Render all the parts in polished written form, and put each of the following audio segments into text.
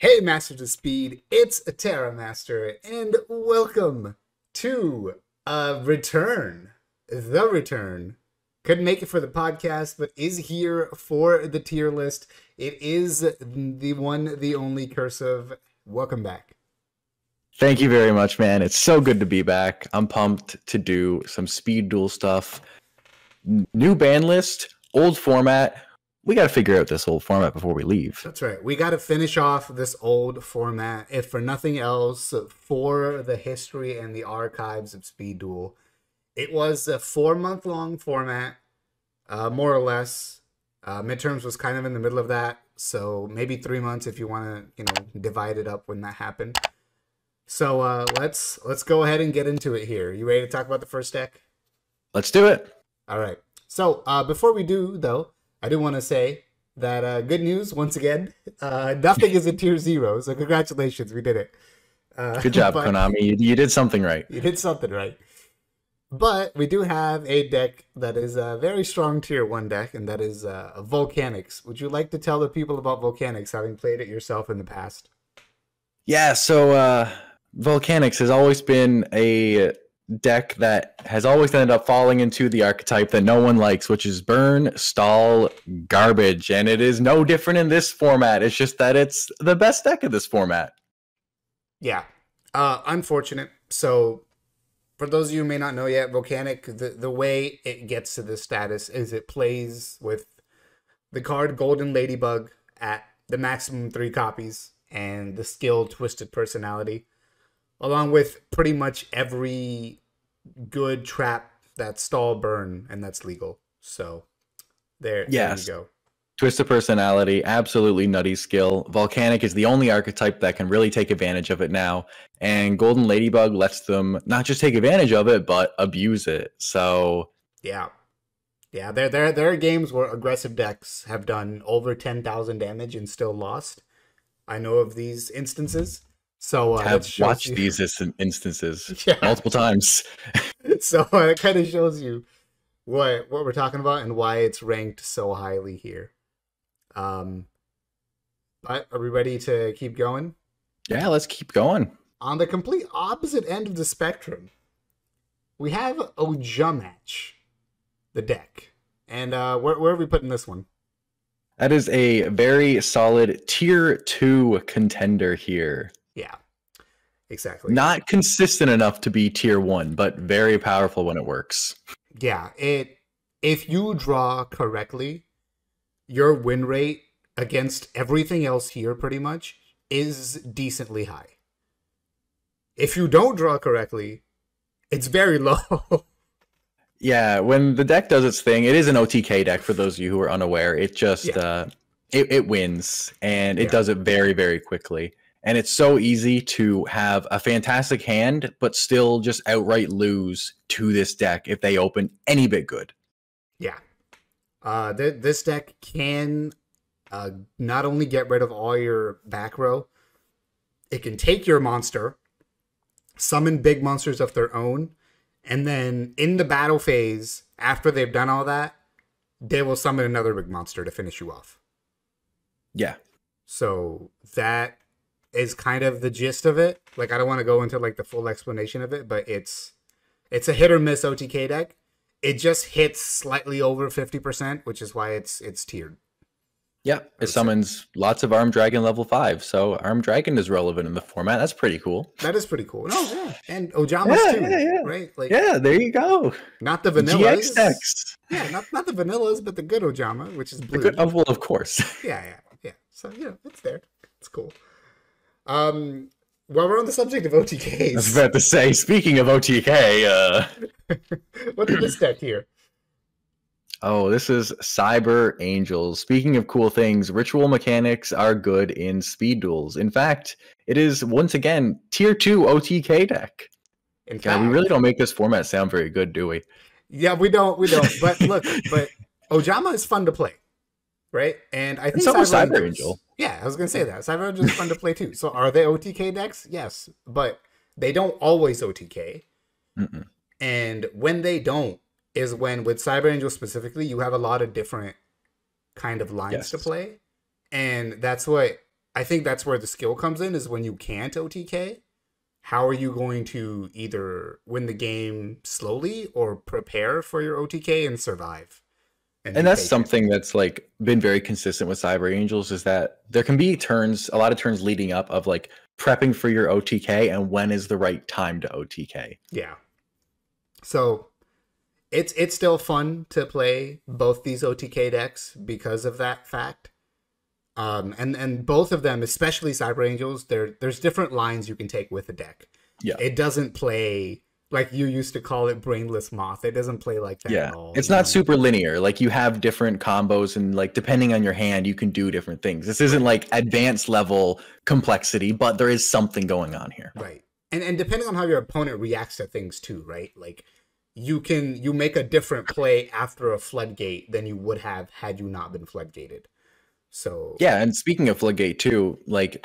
Hey, Masters of Speed, it's a Terra Master, and welcome to Return. The Return. Couldn't make it for the podcast, but is here for the tier list. It is the one, the only Cursive. Welcome back. Thank you very much, man. It's so good to be back. I'm pumped to do some speed duel stuff. New ban list, old format. We got to figure out this old format before we leave. That's right. We got to finish off this old format, if for nothing else, for the history and the archives of Speed Duel. It was a 4-month-long format, more or less. Midterms was kind of in the middle of that, so maybe 3 months if you want to, divide it up when that happened. So let's go ahead and get into it here. You ready to talk about the first deck? Let's do it. All right. So before we do, though, I do want to say that good news, once again, nothing is in tier 0, so congratulations, we did it. Good job, Konami. You did something right. You did something right. But we do have a deck that is a very strong tier 1 deck, and that is Volcanics. Would you like to tell the people about Volcanics, having played it yourself in the past? Yeah, so Volcanics has always been a deck that has always ended up falling into the archetype that no one likes, which is burn, stall, garbage. And it is no different in this format. It's just that it's the best deck of this format. Yeah. Unfortunate. So for those of you who may not know yet, Volcanic, the way it gets to this status is it plays with the card Golden Ladybug at the maximum 3 copies and the skill Twisted Personality, along with pretty much every good trap that's stall, burn, and that's legal. So there you go. Twisted Personality, absolutely nutty skill. Volcanic is the only archetype that can really take advantage of it now. And Golden Ladybug lets them not just take advantage of it, but abuse it. So yeah. Yeah, there are games where aggressive decks have done over 10,000 damage and still lost. I know of these instances. So have watched these instances multiple times. So it kind of shows you what we're talking about and why it's ranked so highly here. But are we ready to keep going? Yeah, let's keep going. On the complete opposite end of the spectrum, we have Ojamac, the deck. And where are we putting this one? That is a very solid tier 2 contender here. Yeah, exactly. Not consistent enough to be tier 1, but very powerful when it works. Yeah, if you draw correctly, your win rate against everything else here pretty much is decently high. If you don't draw correctly, it's very low. Yeah, when the deck does its thing, it is an OTK deck for those of you who are unaware. It just it wins, and it does it very, very quickly. And it's so easy to have a fantastic hand, but still just outright lose to this deck if they open any bit good. Yeah. This deck can not only get rid of all your back row, it can take your monster, summon big monsters of their own, and then in the battle phase, after they've done all that, they will summon another big monster to finish you off. Yeah. So that is kind of the gist of it. Like, I don't want to go into like the full explanation of it, but it's a hit or miss OTK deck. It just hits slightly over 50%, which is why it's tiered. Yeah, it summons lots of Armed Dragon level 5, so Armed Dragon is relevant in the format. That's pretty cool. That is pretty cool. No, yeah. And Ojama's too, right? Like, yeah, there you go. Not the vanillas. GX decks. Yeah, not the vanillas, but the good Ojama, which is blue. The good, well, of course. Yeah. So, it's there. It's cool. While we're on the subject of OTKs. I was about to say, speaking of OTK, what is this deck here? Oh, this is Cyber Angels. Speaking of cool things, ritual mechanics are good in speed duels. In fact, it is, once again, tier 2 OTK deck. In fact, we really don't make this format sound very good, do we? Yeah, we don't. But look, Ojama is fun to play, right? And I think Cyber Angel. Yeah, I was going to say that. Cyber Angel is fun to play too. So are they OTK decks? Yes, but they don't always OTK. Mm-mm. And when they don't, is when with Cyber Angel specifically, you have a lot of different kind of lines to play. And that's what I think that's where the skill comes in, is when you can't OTK. How are you going to either win the game slowly or prepare for your OTK and survive? And that's something that's like been very consistent with Cyber Angels, is that there can be turns, a lot of turns leading up of like prepping for your OTK and when is the right time to OTK. Yeah. So it's still fun to play both these OTK decks because of that fact. And both of them, especially Cyber Angels, there's different lines you can take with the deck. Yeah. It doesn't play like you used to call it brainless moth. It doesn't play like that at all. It's not super linear. Like you have different combos and like depending on your hand, you can do different things. This isn't like advanced level complexity, but there is something going on here. Right. And depending on how your opponent reacts to things too, right? Like you make a different play after a floodgate than you would have had you not been floodgated. So yeah, and speaking of Floodgate too, like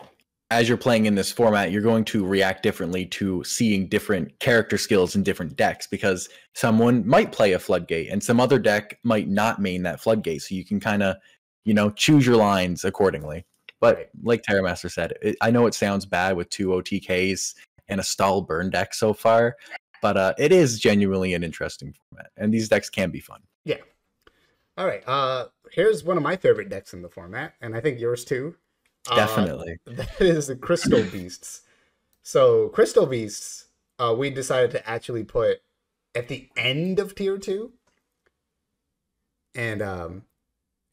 as you're playing in this format, you're going to react differently to seeing different character skills in different decks, because someone might play a Floodgate and some other deck might not main that Floodgate. So you can kind of, you know, choose your lines accordingly. But right, like Terramaster said, I know it sounds bad with 2 OTKs and a stall burn deck so far, but it is genuinely an interesting format, and these decks can be fun. Yeah. All right. Here's one of my favorite decks in the format, and I think yours too. Definitely. That is the Crystal Beasts. So Crystal Beasts, we decided to actually put at the end of tier 2. And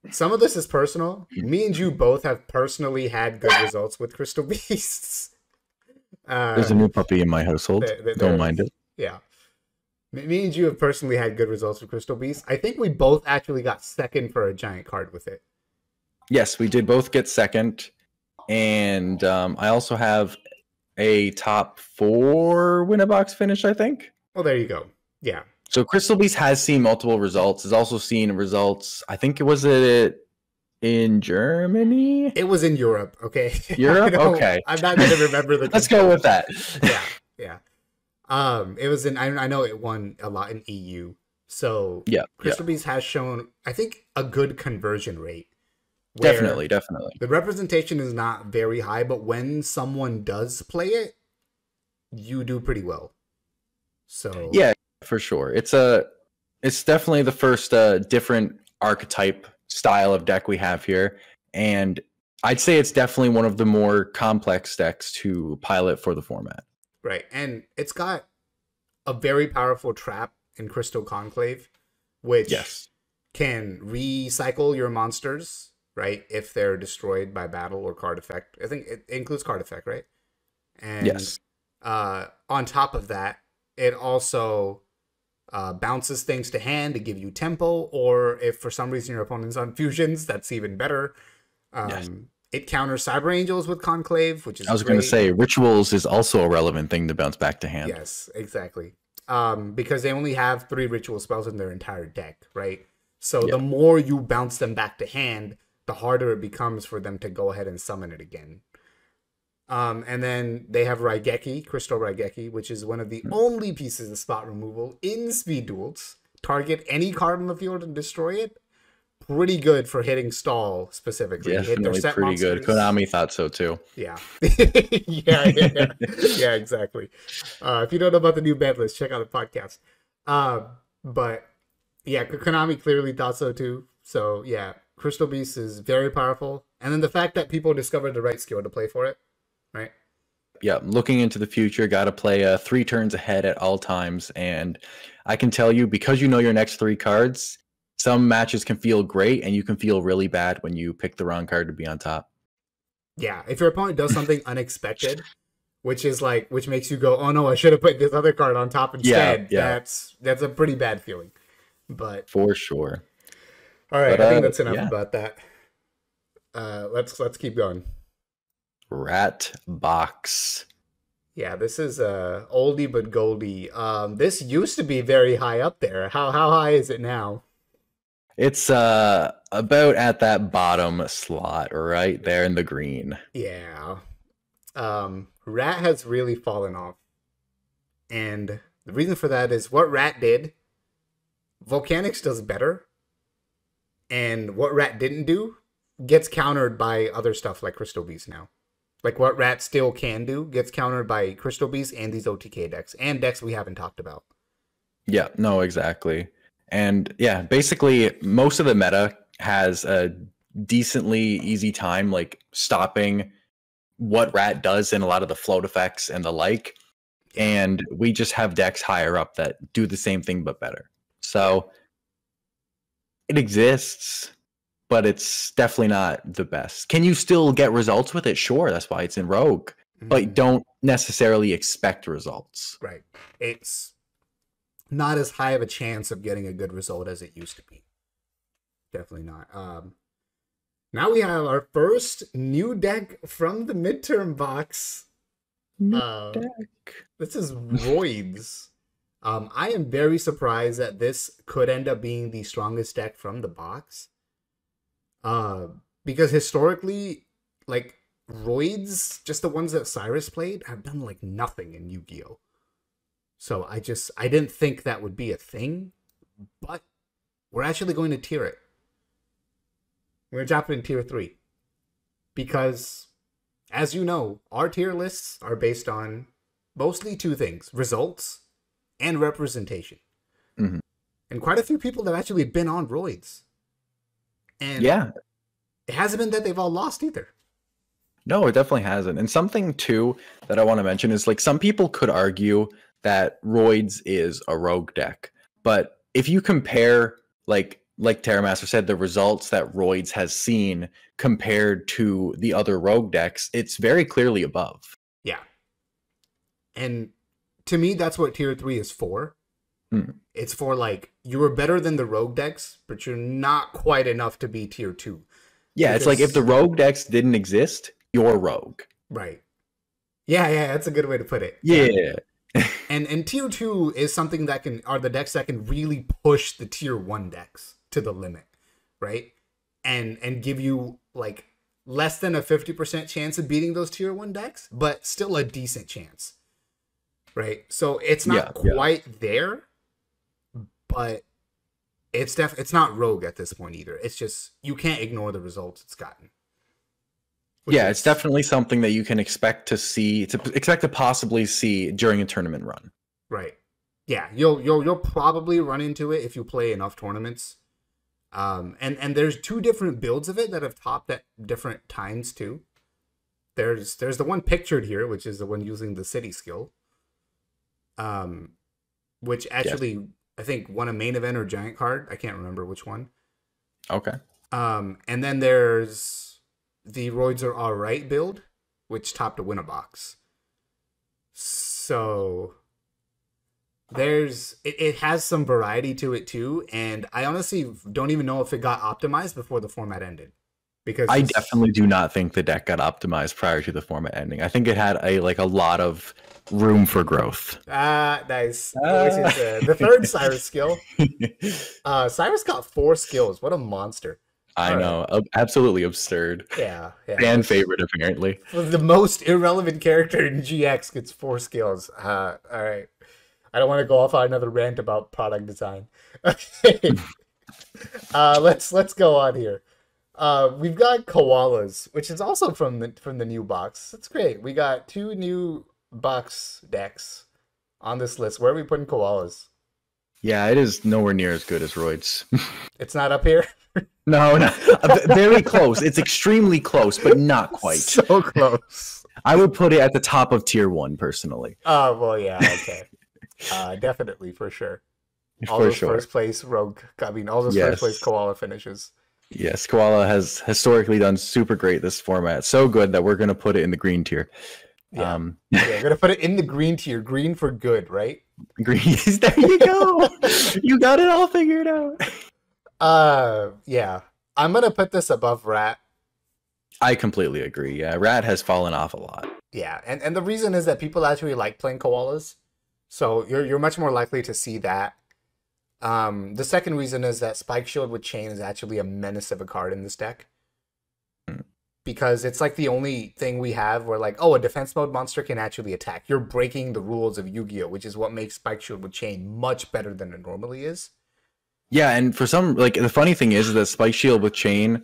some of this is personal. Me and you both have personally had good results with Crystal Beasts. There's a new puppy in my household. Don't mind it. Yeah. Me and you have personally had good results with Crystal Beasts. I think we both actually got second for a giant card with it. Yes, we did both get second. And I also have a top 4 win-a-box finish, I think. Well, there you go. Yeah. So Crystal Beast has seen multiple results. Has also seen results. I think it was in Germany. It was in Europe. Okay. Europe. Okay. I'm not going to remember the. Let's go with that. Yeah. It was in. I know it won a lot in EU. So yeah, Crystal Beast has shown, I think, a good conversion rate. Definitely. The representation is not very high, but when someone does play it, you do pretty well. So yeah, for sure. It's definitely the first different archetype style of deck we have here, and I'd say it's definitely one of the more complex decks to pilot for the format. Right, and it's got a very powerful trap in Crystal Conclave, which can recycle your monsters, right, if they're destroyed by battle or card effect. I think it includes card effect, right? And on top of that, it also bounces things to hand to give you tempo, or if for some reason your opponent's on fusions, that's even better. It counters Cyber Angels with Conclave, which is I was going to say, Rituals is also a relevant thing to bounce back to hand. Yes, exactly. Because they only have 3 ritual spells in their entire deck, right? So the more you bounce them back to hand, the harder it becomes for them to go ahead and summon it again. And then they have Raigeki, Crystal Raigeki, which is one of the only pieces of spot removal in Speed Duels. Target any card on the field and destroy it. Pretty good for hitting stall specifically. Definitely pretty good. Konami thought so too. Yeah. Yeah, exactly. If you don't know about the new band list, check out the podcast. But yeah, Konami clearly thought so too. So yeah, Crystal Beast is very powerful. And then the fact that people discovered the right skill to play for it, right? Yeah, looking into the future, got to play 3 turns ahead at all times. And I can tell you, because you know your next 3 cards, some matches can feel great and you can feel really bad when you pick the wrong card to be on top. Yeah, if your opponent does something unexpected, which makes you go, oh no, I should have put this other card on top instead. That's a pretty bad feeling. But for sure. All right, I think that's enough about that. Let's keep going. Rat Box. Yeah, this is oldie but goldie. This used to be very high up there. How high is it now? It's about at that bottom slot right there in the green. Yeah. Rat has really fallen off. And the reason for that is what Rat did, Volcanics does better. And what Rat didn't do, gets countered by other stuff like Crystal Beast now. Like what Rat still can do gets countered by Crystal Beast and these OTK decks and decks we haven't talked about. Yeah, no, exactly. And yeah, basically most of the meta has a decently easy time like stopping what Rat does in a lot of the float effects and the like. And we just have decks higher up that do the same thing but better. So it exists, but it's definitely not the best. Can you still get results with it? Sure, that's why it's in Rogue. But don't necessarily expect results. Right. It's not as high of a chance of getting a good result as it used to be. Definitely not. Now we have our first new deck from the midterm box. This is Roids. I am very surprised that this could end up being the strongest deck from the box. Because historically, like, Roids, just the ones that Cyrus played, have done, like, nothing in Yu-Gi-Oh! So I didn't think that would be a thing, but we're actually going to tier it. We're going to drop it in tier 3. Because, as you know, our tier lists are based on mostly two things: results and representation. Mm-hmm. And quite a few people have actually been on Roids. And yeah, it hasn't been that they've all lost either. No, it definitely hasn't. And something too that I want to mention is like some people could argue that Roids is a rogue deck. But if you compare like Terramaster said, the results that Roids has seen compared to the other rogue decks, it's very clearly above. Yeah. And to me, that's what tier 3 is for. It's for like, you were better than the rogue decks, but you're not quite enough to be tier 2. Yeah, because it's like if the rogue decks didn't exist, you're rogue. Right. Yeah, that's a good way to put it. Yeah. And tier 2 is something that are the decks that can really push the tier 1 decks to the limit, right? And give you like less than a 50% chance of beating those tier 1 decks, but still a decent chance. Right? So it's not quite there, but it's not rogue at this point either. It's just you can't ignore the results it's gotten. Yeah, it's definitely something that you can expect to possibly see during a tournament run. Right. Yeah, you'll probably run into it if you play enough tournaments. And there's two different builds of it that have topped at different times too. There's the one pictured here, which is the one using the city skill. Which actually I think won a main event or giant card. I can't remember which one. Okay. And then there's the Roids Are Alright build, which topped a Winnabox. So it has some variety to it too, and I honestly don't even know if it got optimized before the format ended. Because I definitely do not think the deck got optimized prior to the format ending. I think it had a lot of room for growth. Nice. Which is the third Cyrus skill. Cyrus got 4 skills. What a monster. I know. Absolutely absurd. Yeah. Fan favorite, apparently. The most irrelevant character in GX gets 4 skills. All right. I don't want to go off on another rant about product design. Okay. Let's go on here. We've got koalas, which is also from the new box. That's great. We got 2 new box decks on this list. Where are we putting koalas? Yeah, it is nowhere near as good as Roids. It's not up here? No. Very close. It's extremely close, but not quite. So close. I would put it at the top of tier 1, personally. Oh, well, yeah, okay. Definitely, for sure. All those first place rogue, all those first place koala finishes. Yes, Koala has historically done super great this format. So good that we're going to put it in the green tier. Yeah, we're going to put it in the green tier. Green for good, right? Green. There you go. You got it all figured out. Yeah. I'm going to put this above Rat. I completely agree. Yeah, Rat has fallen off a lot. Yeah, and the reason is that people actually like playing koalas. So you're much more likely to see that. The second reason is that Spike Shield with Chain is actually a menace of a card in this deck. Because it's like the only thing we have where like, a defense mode monster can actually attack. You're breaking the rules of Yu-Gi-Oh!, which is what makes Spike Shield with Chain much better than it normally is. Yeah, and for some, like, the funny thing is that Spike Shield with Chain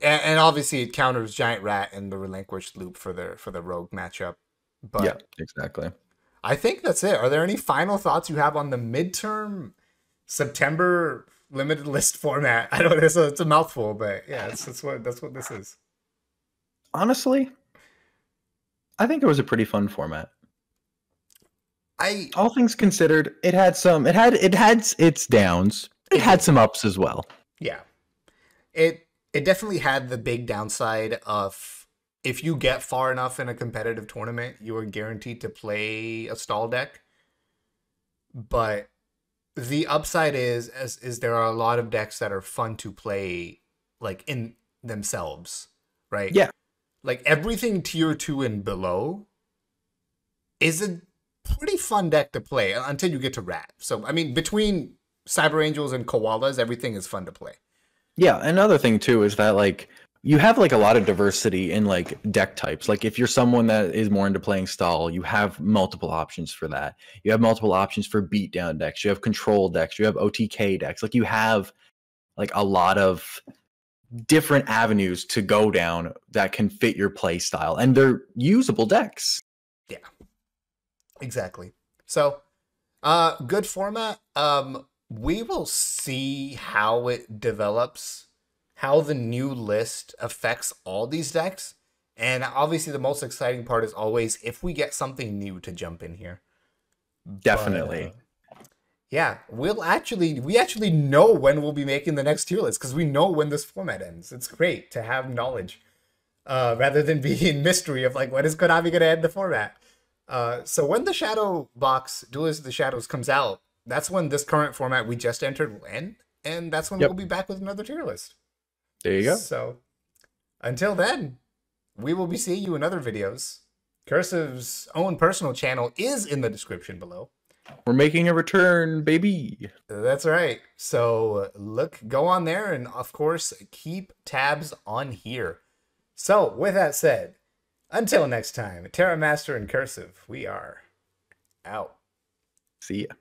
And obviously it counters Giant Rat and the Relinquished Loop for the Rogue matchup. But Yeah, exactly. I think that's it. Are there any final thoughts you have on the midterm September limited list format? I don't know. It's a mouthful, but yeah, that's what this is. Honestly, I think it was a pretty fun format. I All things considered, it had its downs. It had some ups as well. Yeah. It definitely had the big downside of if you get far enough in a competitive tournament, you are guaranteed to play a stall deck. But the upside is there are a lot of decks that are fun to play like in themselves, right? Yeah. Like everything tier 2 and below is a pretty fun deck to play until you get to Rat. So I mean between Cyber Angels and Koalas, everything is fun to play. Yeah, another thing too is that like you have like a lot of diversity in like deck types. Like if you're someone that is more into playing stall, you have multiple options for that. You have multiple options for beatdown decks. You have control decks. You have OTK decks. Like you have like a lot of different avenues to go down that can fit your play style, and they're usable decks. Yeah, exactly. So, good format. We will see how it develops, how the new list affects all these decks. And obviously the most exciting part is always if we get something new to jump in here. Definitely. But, yeah, we actually know when we'll be making the next tier list because we know when this format ends. It's great to have knowledge rather than be in mystery of like, when is Konami going to end the format? So when the Shadow Box Duelist of the Shadows comes out, that's when this current format we just entered will end, and that's when we'll be back with another tier list. There you go. So until then, we will be seeing you in other videos. Cursive's own personal channel is in the description below. We're making a return, baby. That's right. So go on there, and of course, keep tabs on here. So with that said, until next time, Terra Master and Cursive, we are out. See ya.